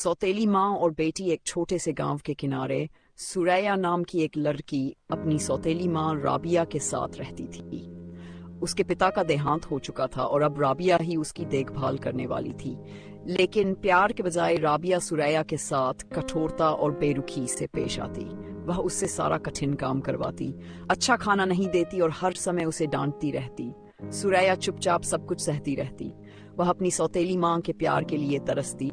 सौतेली माँ और बेटी एक छोटे से गांव के किनारे सुरैया नाम की एक लड़की अपनी सौतेली माँ राबिया के साथ रहती थी। उसके पिता का देहांत हो चुका था और अब राबिया ही उसकी देखभाल करने वाली थी। लेकिन प्यार के बजाय राबिया सुरैया के साथ कठोरता और बेरुखी से पेश आती। वह उससे सारा कठिन काम करवाती, अच्छा खाना नहीं देती और हर समय उसे डांटती रहती। सुरैया चुपचाप सब कुछ सहती रहती। वह अपनी सौतेली माँ के प्यार के लिए तरसती,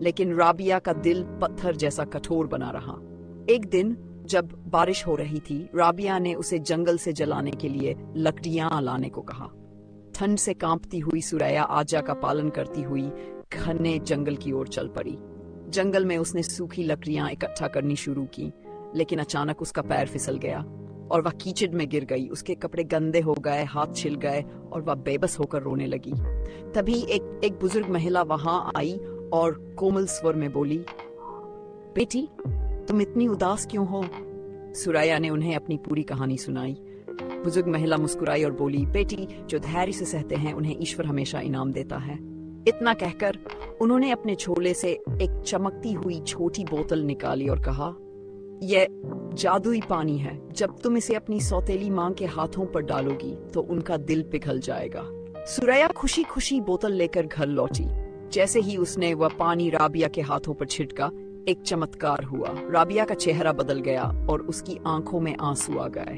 लेकिन राबिया का दिल पत्थर जैसा कठोर बना रहा। एक दिन जब बारिश हो रही थी, राबिया ने उसे जंगल से जलाने के लिए लकड़ियां लाने को कहा। ठंड से कांपती हुई सुरैया आज्ञा का पालन करती हुई घने जंगल की ओर चल पड़ी। जंगल में उसने सूखी लकड़ियां इकट्ठा करनी शुरू की, लेकिन अचानक उसका पैर फिसल गया और वह कीचड़ में गिर गई। उसके कपड़े गंदे हो गए, हाथ छिल गए और वह बेबस होकर रोने लगी। तभी एक बुजुर्ग महिला वहां आई और कोमल स्वर में बोली, बेटी, तुम इतनी उदास क्यों हो? सुरैया ने उन्हें अपनी पूरी कहानी सुनाई। बुजुर्ग महिला मुस्कुराई और बोली, बेटी, जो धैर्य से सहते हैं उन्हें ईश्वर हमेशा इनाम देता है। इतना कहकर उन्होंने अपने झोले से एक चमकती हुई छोटी बोतल निकाली और कहा, यह जादुई पानी है। जब तुम इसे अपनी सौतेली माँ के हाथों पर डालोगी तो उनका दिल पिघल जाएगा। सुरैया खुशी खुशी बोतल लेकर घर लौटी। जैसे ही उसने वह पानी राबिया के हाथों पर छिड़का, एक चमत्कार हुआ। राबिया का चेहरा बदल गया और उसकी आंखों में आंसू आ गए।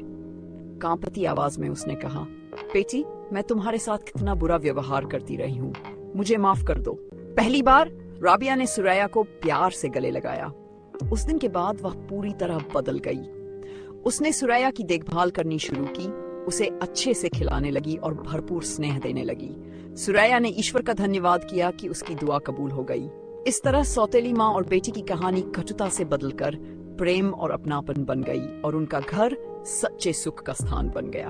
कांपती आवाज में उसने कहा, बेटी, मैं तुम्हारे साथ कितना बुरा व्यवहार करती रही हूँ, मुझे माफ कर दो। पहली बार राबिया ने सुरैया को प्यार से गले लगाया। उस दिन के बाद वह पूरी तरह बदल गई। उसने सुरैया की देखभाल करनी शुरू की, उसे अच्छे से खिलाने लगी और भरपूर स्नेह देने लगी। सुरैया ने ईश्वर का धन्यवाद किया कि उसकी दुआ कबूल हो गई। इस तरह सौतेली माँ और बेटी की कहानी कटुता से बदलकर प्रेम और अपनापन बन गई और उनका घर सच्चे सुख का स्थान बन गया।